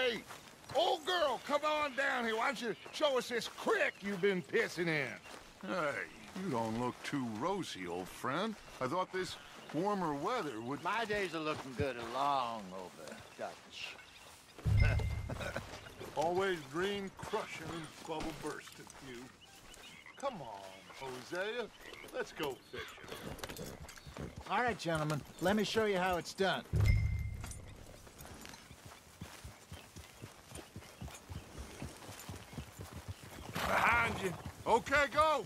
Hey, old girl, come on down here. Why don't you show us this creek you've been pissing in? Hey, you don't look too rosy, old friend. I thought this warmer weather would... My days are looking good along over, Dutch. Always green crushing and bubble bursting, you. Come on, Hosea. Let's go fishing. All right, gentlemen. Let me show you how it's done. Behind you. Okay, go.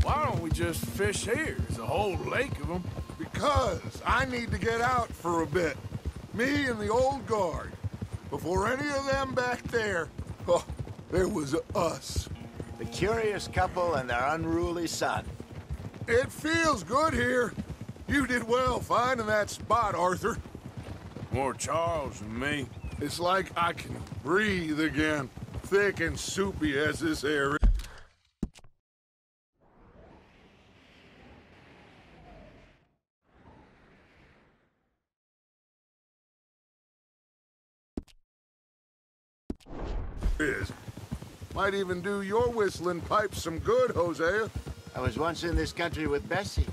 Why don't we just fish here? There's a whole lake of them. Because I need to get out for a bit. Me and the old guard. Before any of them back there, oh, there was us. The curious couple and their unruly son. It feels good here. You did well finding that spot, Arthur. More Charles than me. It's like I can breathe again. Thick and soupy as this air is. Might even do your whistling pipes some good, Hosea. I was once in this country with Bessie.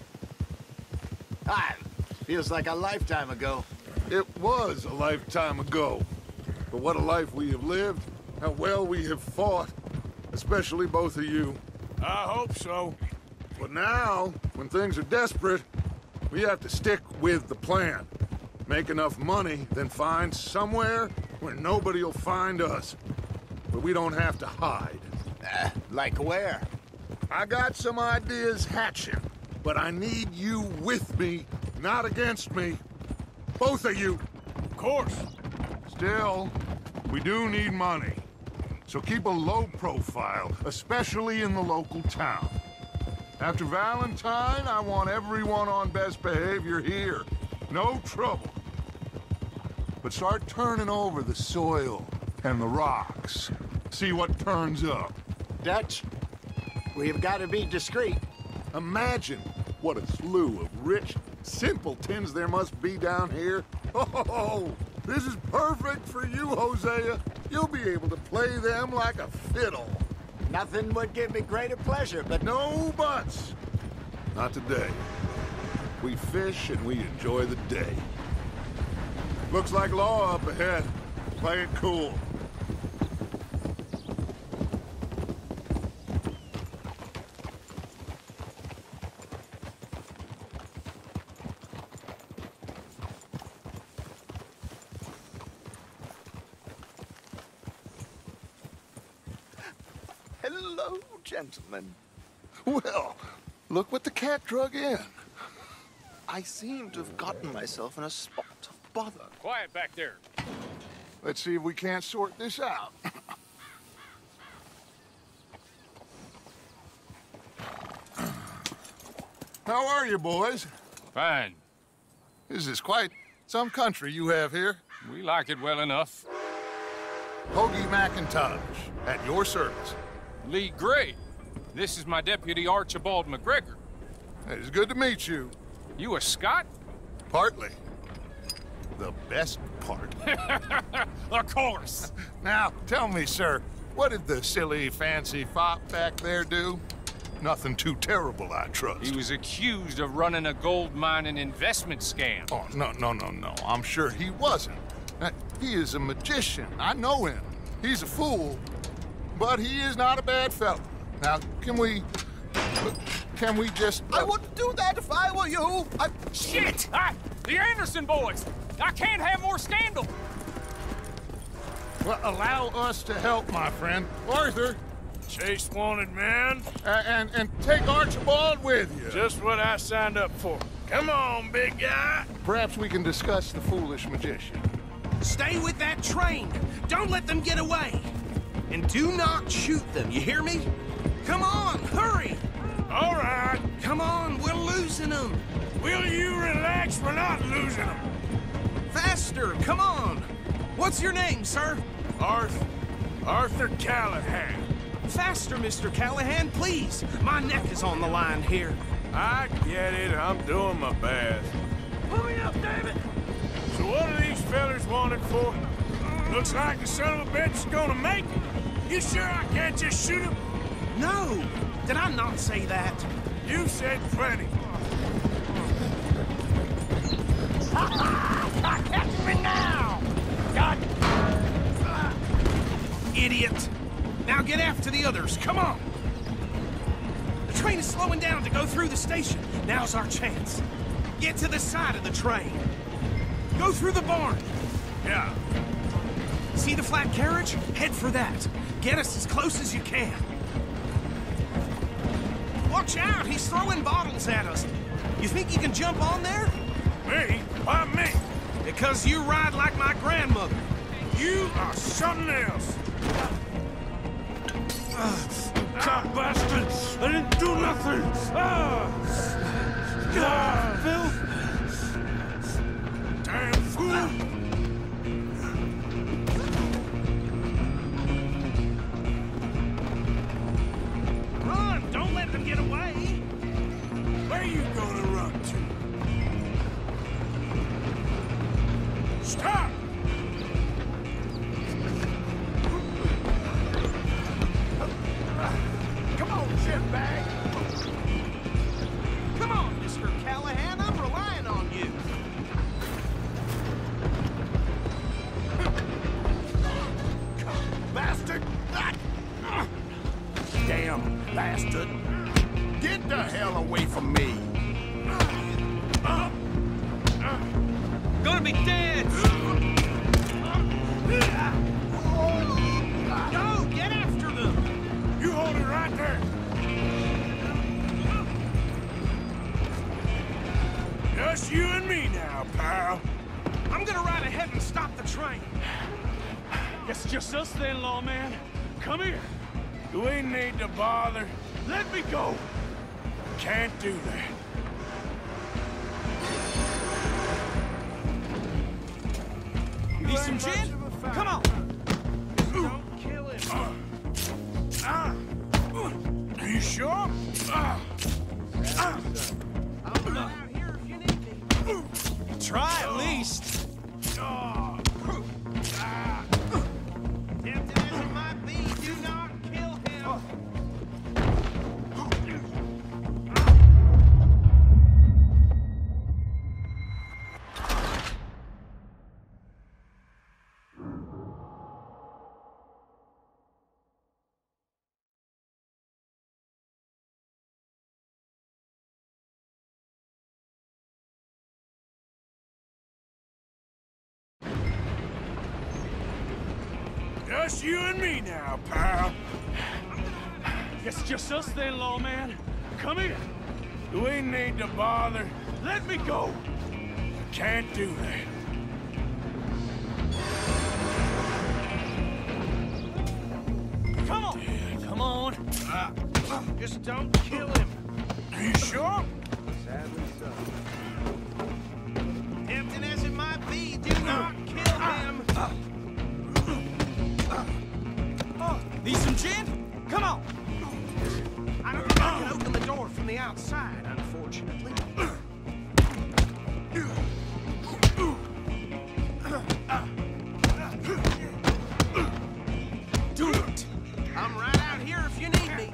Feels like a lifetime ago. It was a lifetime ago. But what a life we have lived. How well we have fought. Especially both of you. I hope so. But now, when things are desperate, we have to stick with the plan. Make enough money, then find somewhere where nobody will find us. But we don't have to hide. Like where? I got some ideas hatching, but I need you with me, not against me. Both of you. Of course. Still, we do need money. So keep a low profile, especially in the local town. After Valentine, I want everyone on best behavior here. No trouble. But start turning over the soil and the rocks. See what turns up. Dutch, we've got to be discreet. Imagine what a slew of rich simpletons there must be down here. Oh, this is perfect for you, Hosea. You'll be able to play them like a fiddle. Nothing would give me greater pleasure, but No buts. Not today. We fish and we enjoy the day. Looks like law up ahead. Play it cool. Hello, gentlemen. Well, look what the cat drug in. I seem to have gotten myself in a spot of bother. Quiet back there. Let's see if we can't sort this out. How are you, boys? Fine. This is quite some country you have here. We like it well enough. Hoagie McIntosh, at your service. Lee Gray. This is my deputy Archibald McGregor. It is good to meet you. You a Scot? Partly. The best part. Of course. Now, tell me, sir, what did the silly, fancy fop back there do? Nothing too terrible, I trust. He was accused of running a gold mining investment scam. Oh, no. I'm sure he wasn't. He is a magician. I know him. He's a fool, but he is not a bad fellow. Now, can we just... I wouldn't do that if I were you. Shit! The Anderson boys! I can't have more scandal! Well, allow us to help, my friend. Arthur, Chase wanted man. and take Archibald with you. Just what I signed up for. Come on, big guy. Perhaps we can discuss the foolish magician. Stay with that train. Don't let them get away. And do not shoot them, you hear me? Come on, hurry. All right. Come on, we're losing them. Will you relax? We're not losing them. Faster, come on. What's your name, sir? Arthur Callahan. Faster, Mr. Callahan, please. My neck is on the line here. I get it. I'm doing my best. Pull me up, David. So what are these fellas wanted for? Looks like the son of a bitch is gonna make it. You sure I can't just shoot him? No. Did I not say that? You said plenty. Catch me now! God! Idiot. Now get after the others. Come on. The train is slowing down to go through the station. Now's our chance. Get to the side of the train. Go through the barn. Yeah. See the flat carriage? Head for that. Get us as close as you can. Watch out! He's throwing bottles at us. You think you can jump on there? Me? Why me? Because you ride like my grandmother. You are something else. God bastard! I didn't do nothing! Phil! Damn fool! Run! Don't let them get away! Where you gonna run to? Stop! Come on, shitbag! Come on, Mr. Callahan, I'm relying on you. Bastard! Damn bastard! Get the hell away from me! Gonna be dead! Go! Get after them! You hold it right there! Just you and me now, pal. I'm gonna ride ahead and stop the train. It's just us then, lawman. Come here. Do we need to bother? Let me go. Can't do that. Need some gin? Come on! Don't kill him. Are you sure? I'll run out here if you need me. Try at least. Tempting as it might be, do not kill him. Just you and me now, pal. It's just us then, lawman. Come here. Do we need to bother? Let me go. Can't do that. Come on. Come on. Just don't kill him. Are you sure? Tempting as it might be, do not kill him. Need some gin? Come on. I don't think I can open the door from the outside, unfortunately. Do it. I'm right out here if you need me.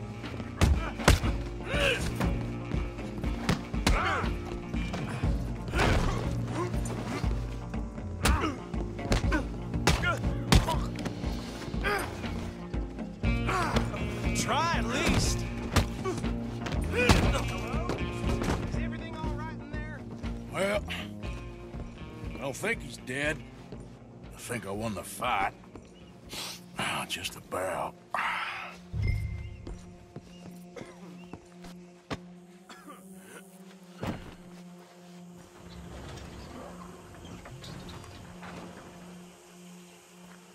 Try at least. Hello? Is everything all right in there? Well, I don't think he's dead. I think I won the fight. Just about.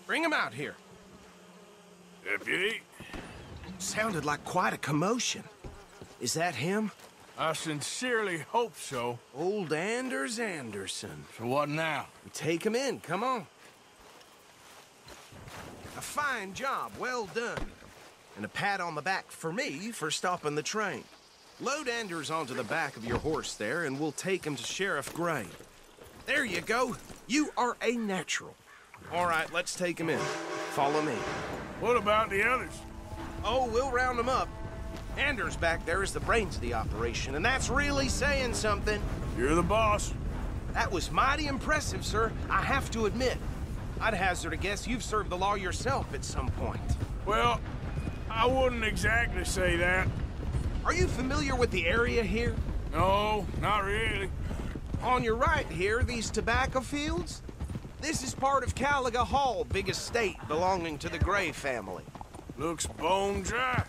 Bring him out here. Deputy, Sounded like quite a commotion. Is that him? I sincerely hope so. Old Anders Anderson. So what now? Take him in, come on. A fine job, well done. and a pat on the back for me for stopping the train. Load Anders onto the back of your horse there, and we'll take him to Sheriff Gray. There you go. You are a natural. All right, let's take him in. Follow me. What about the others? Oh, we'll round them up. Anders back there is the brains of the operation, and that's really saying something. You're the boss. That was mighty impressive, sir. I have to admit. I'd hazard a guess you've served the law yourself at some point. Well, I wouldn't exactly say that. Are you familiar with the area here? No, not really. On your right here, these tobacco fields? This is part of Caliga Hall, big estate belonging to the Gray family. Looks bone dry.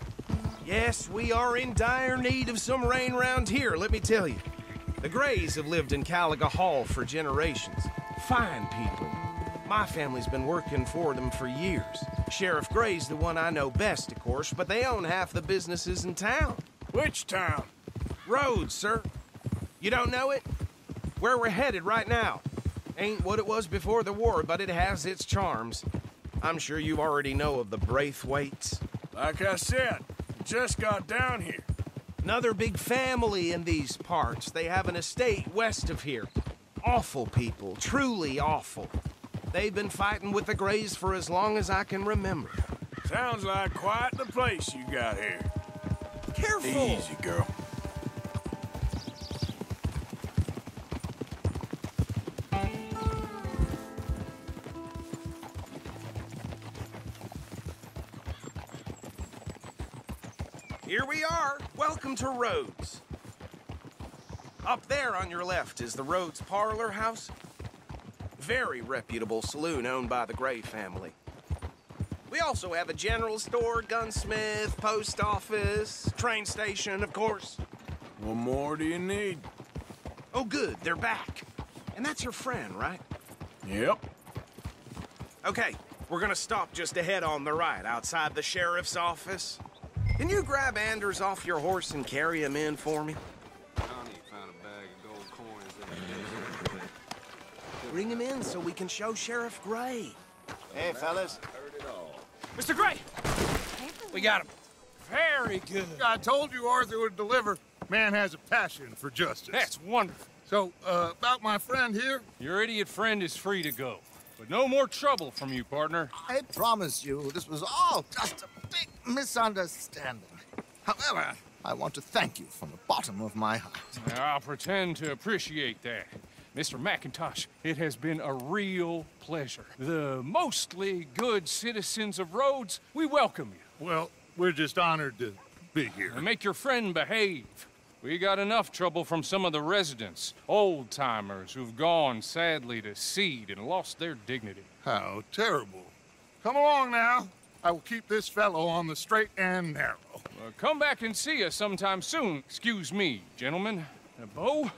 Yes, we are in dire need of some rain round here, let me tell you. The Grays have lived in Caliga Hall for generations. Fine people. My family's been working for them for years. Sheriff Gray's the one I know best, of course, but they own half the businesses in town. Which town? Rhodes, sir. You don't know it? Where we're headed right now. Ain't what it was before the war, but it has its charms. I'm sure you already know of the Braithwaites. Like I said, just got down here. Another big family in these parts. They have an estate west of here. Awful people, truly awful. They've been fighting with the Grays for as long as I can remember. Sounds like quite the place you got here. Careful! Easy, girl. Here we are. Welcome to Rhodes. Up there on your left is the Rhodes Parlor House. Very reputable saloon owned by the Gray family. We also have a general store, gunsmith, post office, train station, of course. What more do you need? Oh, good, they're back. And that's your friend, right? Yep. Okay, we're gonna stop just ahead on the right, outside the sheriff's office. Can you grab Anders off your horse and carry him in for me? Bring him in so we can show Sheriff Gray. Hey, fellas. Mr. Gray! We got him. Very good. I told you Arthur would deliver. Man has a passion for justice. That's wonderful. So, about my friend here? Your idiot friend is free to go. But no more trouble from you, partner. I promise you, this was all just a big misunderstanding. However, I want to thank you from the bottom of my heart. I'll pretend to appreciate that. Mr. McIntosh, it has been a real pleasure. The mostly good citizens of Rhodes, we welcome you. Well, we're just honored to be here. And make your friend behave. We got enough trouble from some of the residents, old-timers who've gone, sadly, to seed and lost their dignity. How terrible. Come along now. I will keep this fellow on the straight and narrow. Come back and see us sometime soon. Excuse me, gentlemen. Bo,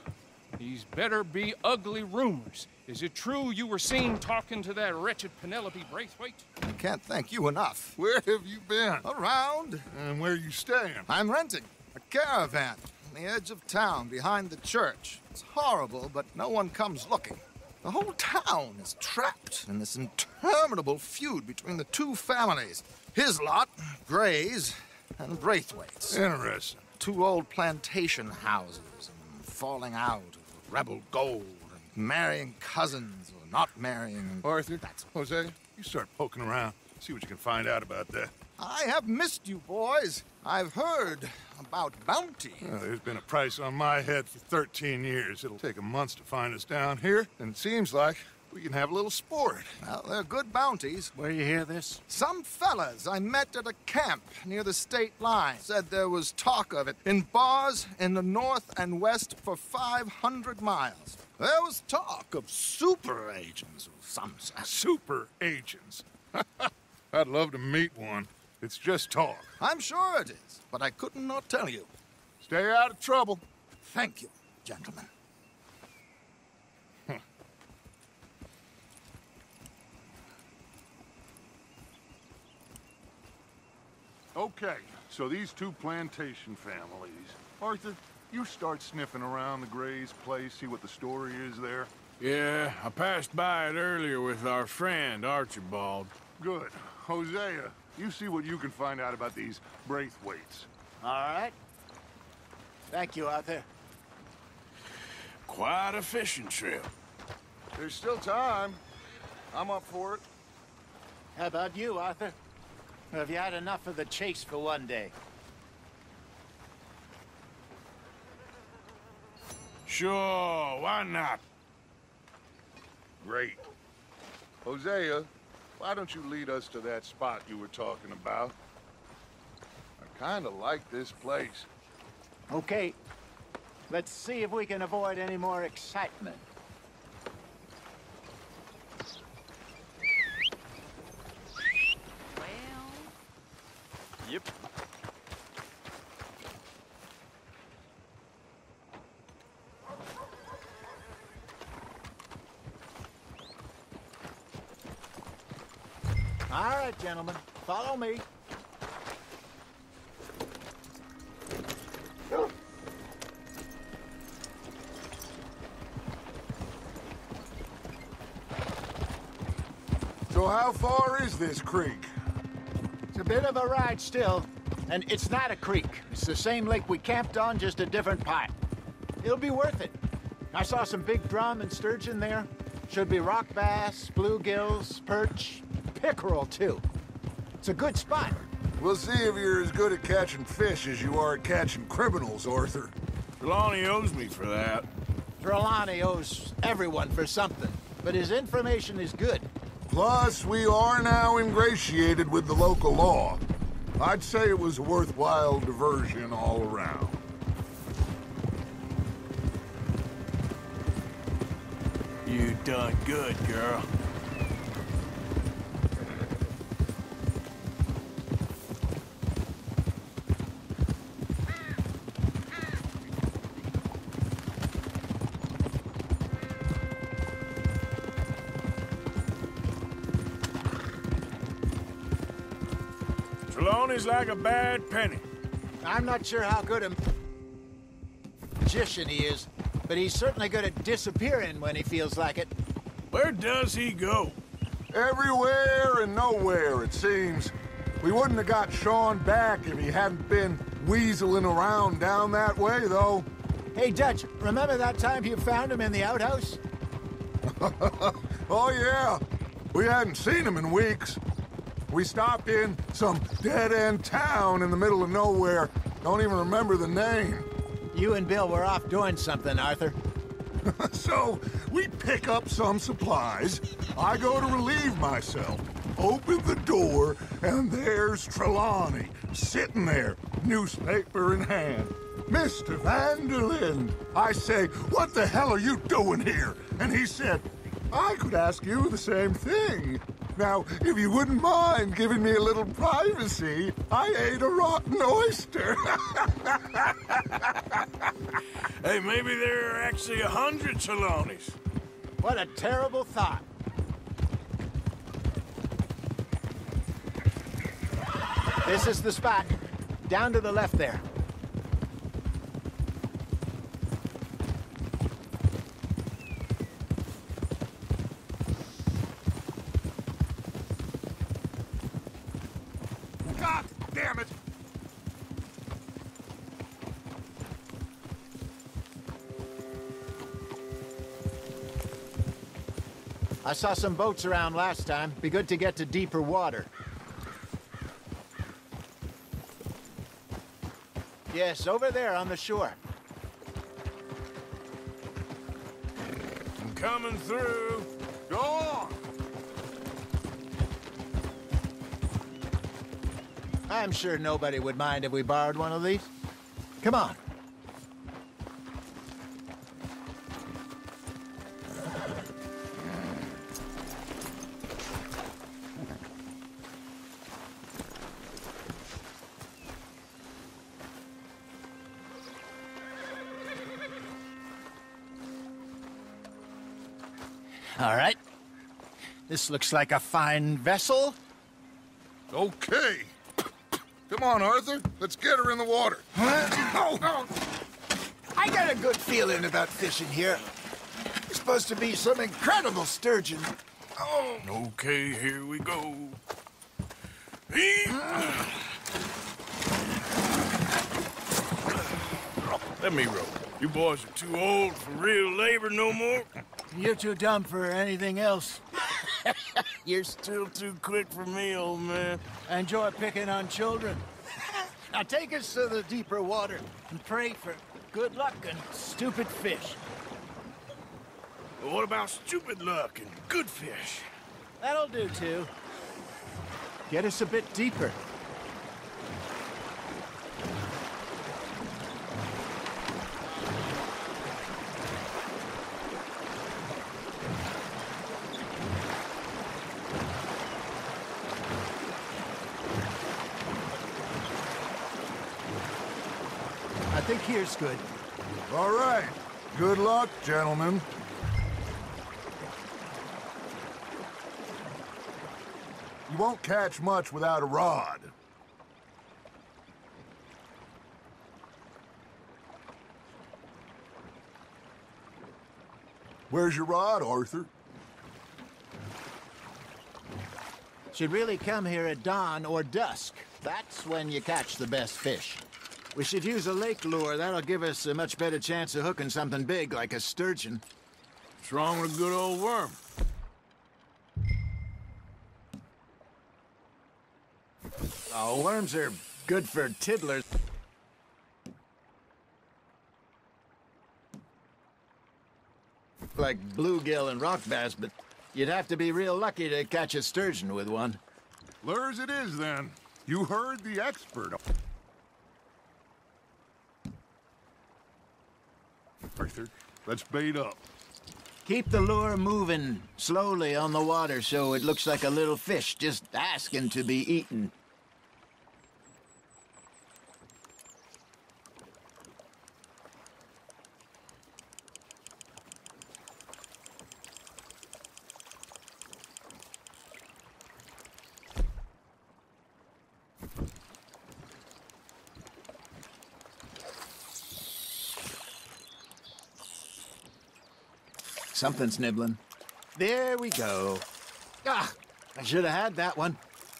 these better be ugly rumors. Is it true you were seen talking to that wretched Penelope Braithwaite? I can't thank you enough. Where have you been? Around. And where you staying? I'm renting a caravan on the edge of town behind the church. It's horrible, but no one comes looking. The whole town is trapped in this interminable feud between the two families. His lot, Gray's, and Braithwaite's. Interesting. Two old plantation houses, and falling out of rebel gold, and marrying cousins or not marrying. Arthur, Jose, you start poking around. See what you can find out about that. I have missed you, boys. I've heard about bounty. Well, there's been a price on my head for 13 years. It'll take a month to find us down here, and it seems like we can have a little sport. Well, they're good bounties. Where you hear this? Some fellas I met at a camp near the state line said there was talk of it in bars in the north and west for 500 miles. There was talk of super agents of some sort. Super agents. I'd love to meet one. It's just talk. I'm sure it is, but I couldn't not tell you. Stay out of trouble. Thank you, gentlemen. Okay, so these two plantation families. Arthur, you start sniffing around the Gray's place, see what the story is there. Yeah, I passed by it earlier with our friend, Archibald. Good. Hosea, you see what you can find out about these Braithwaites. All right. Thank you, Arthur. Quite a fishing trip. There's still time. I'm up for it. How about you, Arthur? Or have you had enough of the chase for one day? Sure, why not? Great. Hosea, why don't you lead us to that spot you were talking about? I kind of like this place. Okay. Let's see if we can avoid any more excitement. Yep. All right, gentlemen. Follow me. So how far is this creek? It's a bit of a ride still, and it's not a creek. It's the same lake we camped on, just a different part. It'll be worth it. I saw some big drum and sturgeon there. Should be rock bass, bluegills, perch, pickerel too. It's a good spot. We'll see if you're as good at catching fish as you are at catching criminals, Arthur. Trelawney owes me for that. Trelawney owes everyone for something, but his information is good. Plus, we are now ingratiated with the local law. I'd say it was a worthwhile diversion all around. You done good, girl. Trelawney's like a bad penny. I'm not sure how good a magician he is, but he's certainly good at disappearing when he feels like it. Where does he go? Everywhere and nowhere, it seems. We wouldn't have got Sean back if he hadn't been weaseling around down that way, though. Hey, Dutch, remember that time you found him in the outhouse? Oh, yeah. We hadn't seen him in weeks. We stopped in some dead-end town in the middle of nowhere. Don't even remember the name. You and Bill were off doing something, Arthur. So, we pick up some supplies. I go to relieve myself. Open the door, and there's Trelawney, sitting there, newspaper in hand. Mr. Van der Linde. I say, what the hell are you doing here? And he said, I could ask you the same thing. Now, if you wouldn't mind giving me a little privacy, I ate a rotten oyster. Hey, maybe there are actually 100 Trelawneys. What a terrible thought. This is the spot. Down to the left there. God damn it! I saw some boats around last time. Be good to get to deeper water. Yes, over there on the shore. I'm coming through. Go on! I'm sure nobody would mind if we borrowed one of these. Come on. All right. This looks like a fine vessel. Okay. Come on, Arthur. Let's get her in the water. Oh. I got a good feeling about fishing here. It's supposed to be some incredible sturgeon. Oh. Okay, here we go. Let me row. You boys are too old for real labor no more. You're too dumb for anything else. You're still too quick for me, old man. I enjoy picking on children. Now take us to the deeper water and pray for good luck and stupid fish. Well, what about stupid luck and good fish? That'll do, too. Get us a bit deeper. I think here's good. All right. Good luck, gentlemen. You won't catch much without a rod. Where's your rod, Arthur? Should really come here at dawn or dusk. That's when you catch the best fish. We should use a lake lure. That'll give us a much better chance of hooking something big like a sturgeon. What's wrong with a good old worm? Oh, worms are good for tiddlers. Like bluegill and rock bass, but you'd have to be real lucky to catch a sturgeon with one. Lures it is, then. You heard the expert. Arthur, let's bait up. Keep the lure moving slowly on the water so it looks like a little fish just asking to be eaten. Something's nibbling. There we go. Ah, I should have had that one.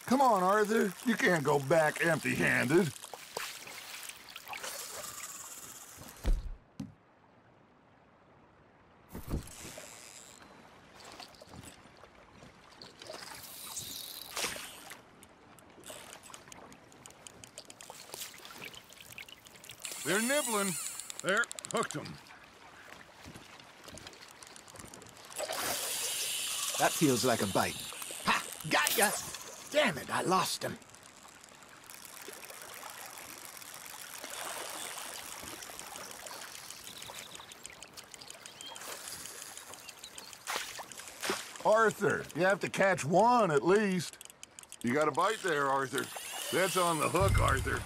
Come on, Arthur. You can't go back empty-handed. They're nibbling. There, hooked them. That feels like a bite. Ha! Got ya! Damn it, I lost him. Arthur, you have to catch one at least. You got a bite there, Arthur. That's on the hook, Arthur.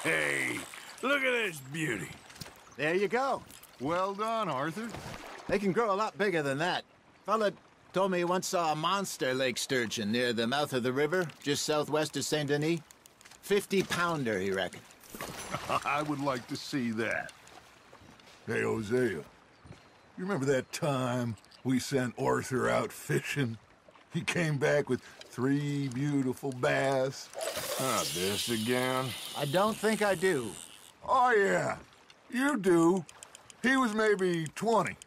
Hey, look at this beauty. There you go. Well done, Arthur. They can grow a lot bigger than that. Fella told me he once saw a monster lake sturgeon near the mouth of the river, just southwest of Saint Denis. 50-pounder, he reckoned. I would like to see that. Hey, Hosea, you remember that time we sent Arthur out fishing? He came back with 3 beautiful bass. Not this again. I don't think I do. Oh, yeah, you do. He was maybe 20,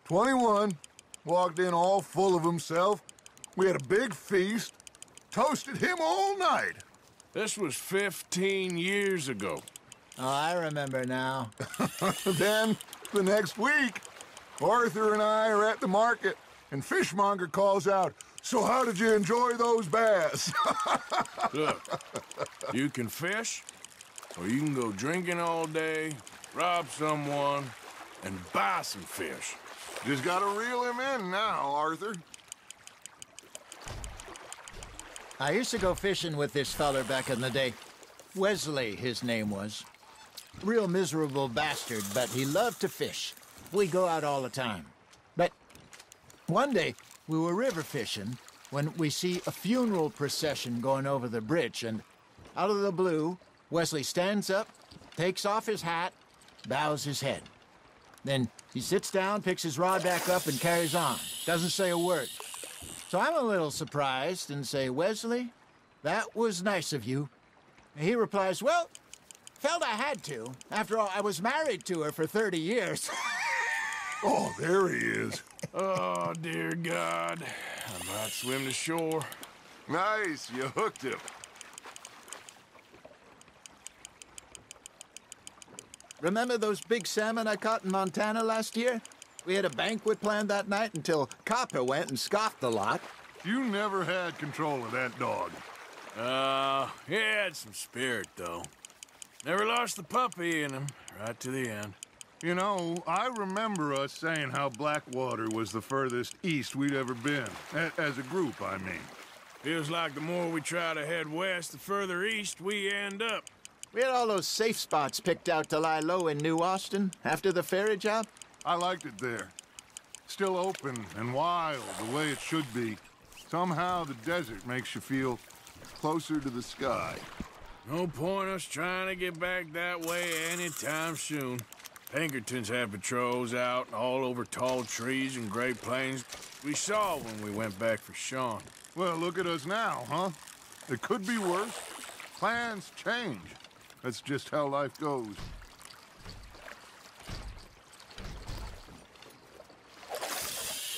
21, walked in all full of himself. We had a big feast, toasted him all night. This was 15 years ago. Oh, I remember now. Then, the next week, Arthur and I are at the market, and Fishmonger calls out, "So how did you enjoy those bass?" Look, you can fish, or you can go drinking all day, rob someone, and buy some fish. Just gotta reel him in now, Arthur. I used to go fishing with this feller back in the day. Wesley, his name was. real miserable bastard, but he loved to fish. We go out all the time. But one day, we were river fishing when we see a funeral procession going over the bridge, and out of the blue, Wesley stands up, takes off his hat, bows his head. Then he sits down, picks his rod back up, and carries on. Doesn't say a word. So I'm a little surprised and say, Wesley, that was nice of you. And he replies, well, felt I had to. After all, I was married to her for 30 years. Oh, there he is. Oh, dear God. I might swim to shore. Nice, you hooked him. Remember those big salmon I caught in Montana last year? We had a banquet planned that night until Copper went and scoffed the lot. You never had control of that dog. He had some spirit, though. Never lost the puppy in him, right to the end. You know, I remember us saying how Blackwater was the furthest east we'd ever been. As a group, I mean. Feels like the more we try to head west, the further east we end up. We had all those safe spots picked out to lie low in New Austin after the ferry job. I liked it there. Still open and wild, the way it should be. Somehow the desert makes you feel closer to the sky. No point us trying to get back that way anytime soon. Pinkertons had patrols out all over tall trees and Great Plains. We saw when we went back for Sean. Well, look at us now, huh? It could be worse. Plans change. That's just how life goes.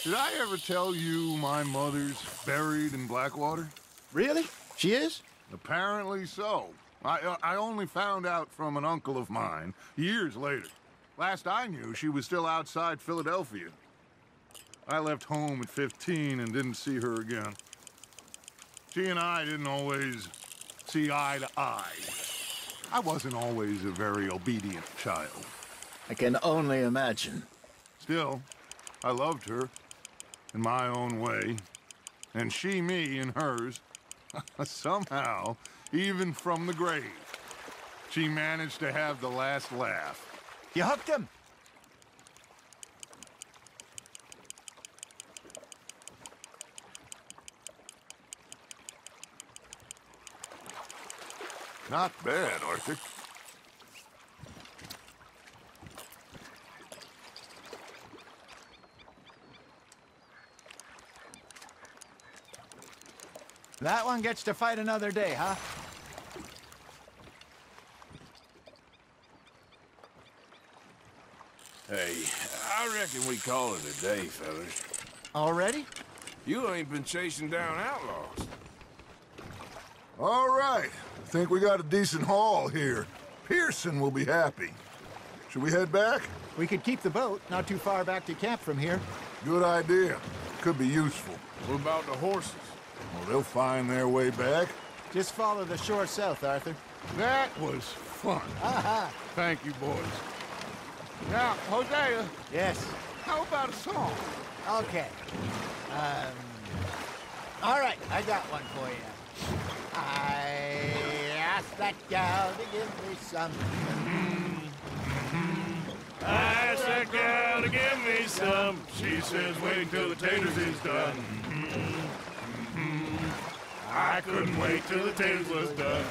Did I ever tell you my mother's buried in Blackwater? Really? She is? Apparently so. I only found out from an uncle of mine years later. Last I knew, she was still outside Philadelphia. I left home at 15 and didn't see her again. She and I didn't always see eye to eye. I wasn't always a very obedient child. I can only imagine. Still, I loved her in my own way, and she me in hers. Somehow, even from the grave, she managed to have the last laugh. You hooked him? Not bad, Arthur. That one gets to fight another day, huh? Hey, I reckon we call it a day, fellas. Already? You ain't been chasing down outlaws. All right. I think we got a decent haul here. Pearson will be happy. Should we head back? We could keep the boat not too far back to camp from here. Good idea. Could be useful. What about the horses? Well, they'll find their way back. Just follow the shore south, Arthur. That was fun. Aha! Thank you, boys. Now, Hosea, Yes. how about a song? Okay. All right, I got one for you. I asked that gal to give me some. I asked that gal to give me some. She says, wait till the taters is done. I couldn't wait till the taters was done.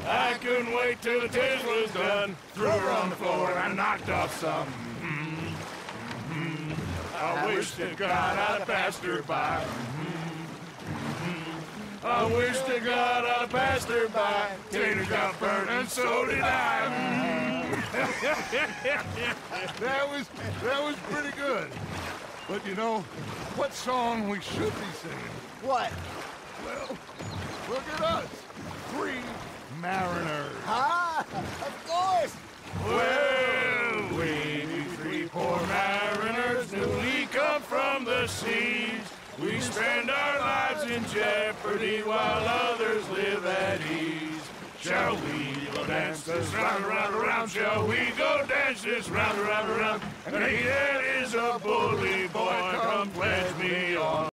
I couldn't wait till the taters was done. Threw her on the floor and I knocked off some. I wish to God I'd passed her by. I wish to God I'd passed her by. Tater got burnt and so did I. That was pretty good. But you know, what song we should be singing? What? Well, look at us. 3 mariners. Ah, of course. Well, we be 3 poor mariners, newly come from the seas. We spend our lives in jeopardy while others live at ease. Shall we go dance this round, around, around? Shall we go dance this round, around, around? And he that is a bully boy, come pledge me on.